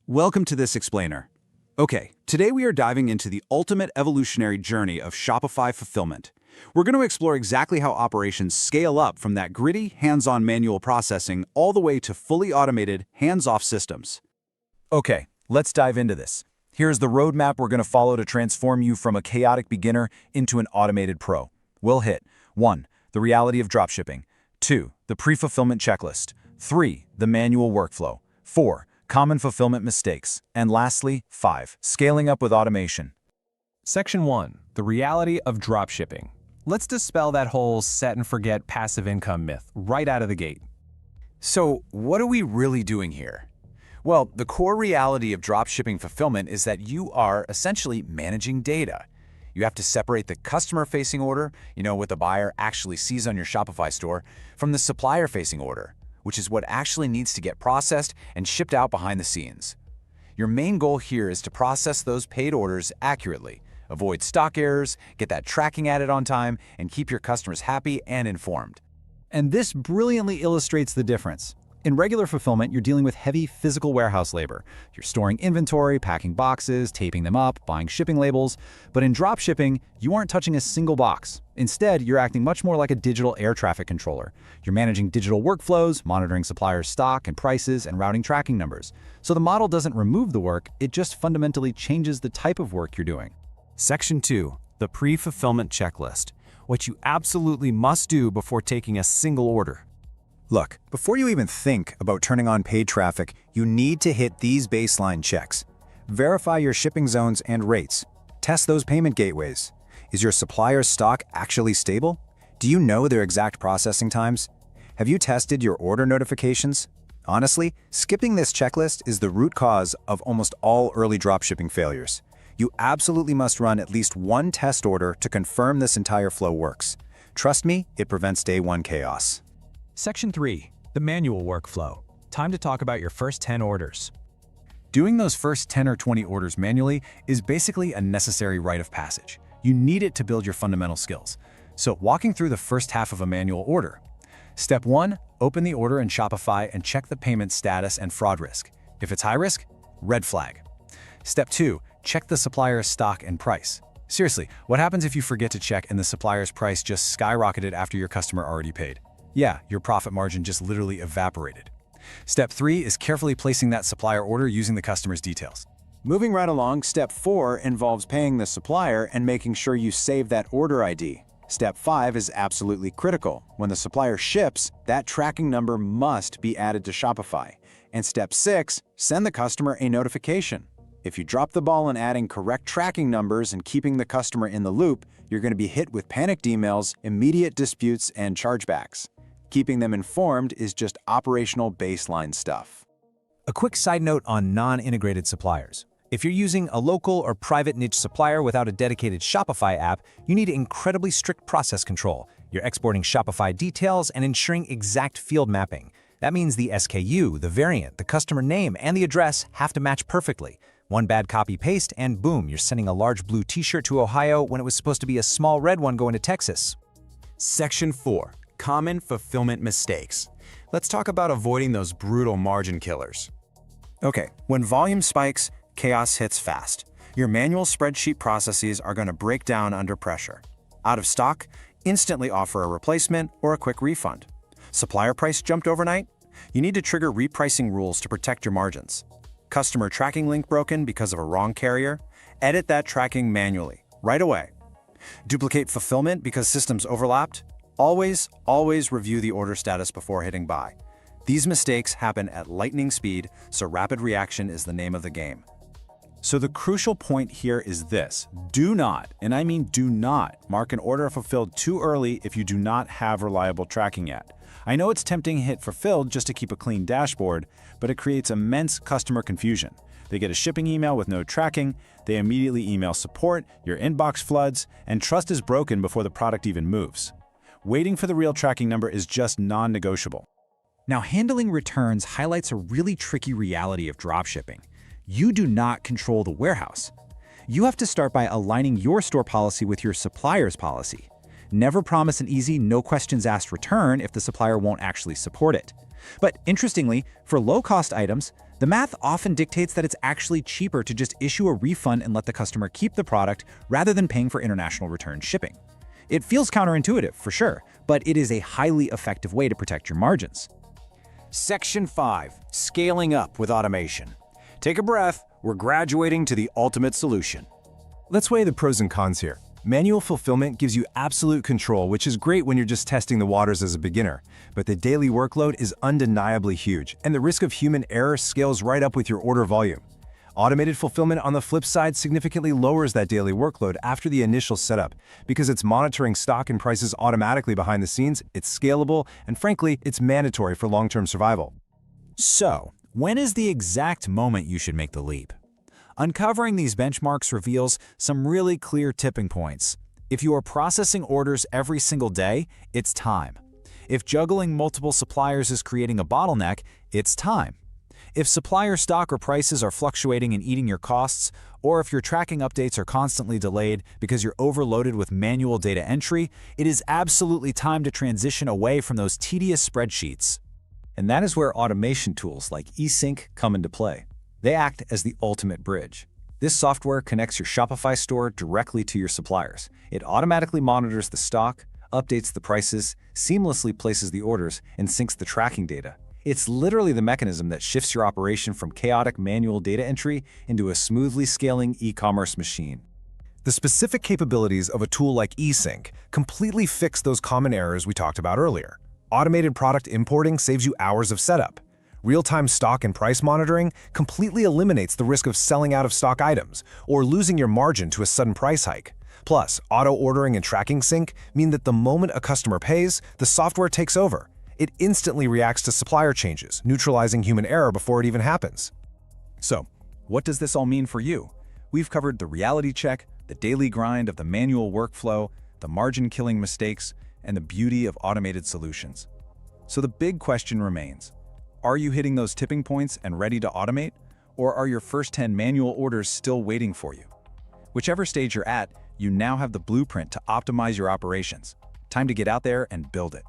Welcome to this explainer. Okay, today we are diving into the ultimate evolutionary journey of Shopify fulfillment. We're going to explore exactly how operations scale up from that gritty, hands-on manual processing all the way to fully automated, hands-off systems. Okay, let's dive into this. Here's the roadmap we're going to follow to transform you from a chaotic beginner into an automated pro. We'll hit 1. The reality of dropshipping. 2. The pre-fulfillment checklist. 3. The manual workflow. 4. Common fulfillment mistakes. And lastly, 5. Scaling up with automation. Section 1. The reality of dropshipping. Let's dispel that whole set-and-forget passive income myth right out of the gate. So, what are we really doing here? Well, the core reality of dropshipping fulfillment is that you are essentially managing data. You have to separate the customer-facing order, what the buyer actually sees on your Shopify store, from the supplier-facing order, which is what actually needs to get processed and shipped out behind the scenes. Your main goal here is to process those paid orders accurately, avoid stock errors, get that tracking added on time, and keep your customers happy and informed. And this brilliantly illustrates the difference. In regular fulfillment, you're dealing with heavy physical warehouse labor. You're storing inventory, packing boxes, taping them up, buying shipping labels. But in dropshipping, you aren't touching a single box. Instead, you're acting much more like a digital air traffic controller. You're managing digital workflows, monitoring suppliers' stock and prices, and routing tracking numbers. So the model doesn't remove the work, it just fundamentally changes the type of work you're doing. Section 2. The pre-fulfillment checklist. What you absolutely must do before taking a single order. Look, before you even think about turning on paid traffic, you need to hit these baseline checks. Verify your shipping zones and rates. Test those payment gateways. Is your supplier's stock actually stable? Do you know their exact processing times? Have you tested your order notifications? Honestly, skipping this checklist is the root cause of almost all early dropshipping failures. You absolutely must run at least one test order to confirm this entire flow works. Trust me, it prevents day one chaos. Section 3. The manual workflow. Time to talk about your first 10 orders. Doing those first 10 or 20 orders manually is basically a necessary rite of passage. You need it to build your fundamental skills. So walking through the first half of a manual order. Step 1, open the order in Shopify and check the payment status and fraud risk. If it's high risk, red flag. Step 2, check the supplier's stock and price. Seriously, what happens if you forget to check and the supplier's price just skyrocketed after your customer already paid? Yeah, your profit margin just literally evaporated. Step 3 is carefully placing that supplier order using the customer's details. Moving right along, Step 4 involves paying the supplier and making sure you save that order ID. Step 5 is absolutely critical. When the supplier ships, that tracking number must be added to Shopify. And Step 6, send the customer a notification. If you drop the ball in adding correct tracking numbers and keeping the customer in the loop, you're going to be hit with panicked emails, immediate disputes, and chargebacks. Keeping them informed is just operational baseline stuff. A quick side note on non-integrated suppliers. If you're using a local or private niche supplier without a dedicated Shopify app, you need incredibly strict process control. You're exporting Shopify details and ensuring exact field mapping. That means the SKU, the variant, the customer name, and the address have to match perfectly. One bad copy-paste and boom, you're sending a large blue t-shirt to Ohio when it was supposed to be a small red one going to Texas. Section 4. Common fulfillment mistakes. Let's talk about avoiding those brutal margin killers. Okay, when volume spikes, chaos hits fast. Your manual spreadsheet processes are going to break down under pressure. Out of stock? Instantly offer a replacement or a quick refund. Supplier price jumped overnight? You need to trigger repricing rules to protect your margins. Customer tracking link broken because of a wrong carrier? Edit that tracking manually, right away. Duplicate fulfillment because systems overlapped? Always review the order status before hitting buy. These mistakes happen at lightning speed, so rapid reaction is the name of the game. So the crucial point here is this: do not, and I mean do not, mark an order fulfilled too early if you do not have reliable tracking yet. I know it's tempting to hit fulfilled just to keep a clean dashboard, but it creates immense customer confusion. They get a shipping email with no tracking, they immediately email support, your inbox floods, and trust is broken before the product even moves. Waiting for the real tracking number is just non-negotiable. Now, handling returns highlights a really tricky reality of dropshipping. You do not control the warehouse. You have to start by aligning your store policy with your supplier's policy. Never promise an easy, no questions asked return if the supplier won't actually support it. But interestingly, for low-cost items, the The math often dictates that it's actually cheaper to just issue a refund and let the customer keep the product rather than paying for international return shipping. It feels counterintuitive, for sure, but it is a highly effective way to protect your margins. Section 5. Scaling up with automation. Take a breath, we're graduating to the ultimate solution. Let's weigh the pros and cons here. Manual fulfillment gives you absolute control, which is great when you're just testing the waters as a beginner. But the daily workload is undeniably huge, and the risk of human error scales right up with your order volume. Automated fulfillment, on the flip side, significantly lowers that daily workload after the initial setup. Because it's monitoring stock and prices automatically behind the scenes, it's scalable, and frankly, it's mandatory for long-term survival. So, when is the exact moment you should make the leap? Uncovering these benchmarks reveals some really clear tipping points. If you are processing orders every single day, it's time. If juggling multiple suppliers is creating a bottleneck, it's time. If supplier stock or prices are fluctuating and eating your costs, or if your tracking updates are constantly delayed because you're overloaded with manual data entry, it is absolutely time to transition away from those tedious spreadsheets. And that is where automation tools like Easync come into play. They act as the ultimate bridge. This software connects your Shopify store directly to your suppliers. It automatically monitors the stock, updates the prices, seamlessly places the orders, and syncs the tracking data. It's literally the mechanism that shifts your operation from chaotic manual data entry into a smoothly scaling e-commerce machine. The specific capabilities of a tool like Easync completely fix those common errors we talked about earlier. Automated product importing saves you hours of setup. Real-time stock and price monitoring completely eliminates the risk of selling out of stock items or losing your margin to a sudden price hike. Plus, auto-ordering and tracking sync mean that the moment a customer pays, the software takes over. It instantly reacts to supplier changes, neutralizing human error before it even happens. So, what does this all mean for you? We've covered the reality check, the daily grind of the manual workflow, the margin-killing mistakes, and the beauty of automated solutions. So the big question remains: are you hitting those tipping points and ready to automate? Or are your first 10 manual orders still waiting for you? Whichever stage you're at, you now have the blueprint to optimize your operations. Time to get out there and build it.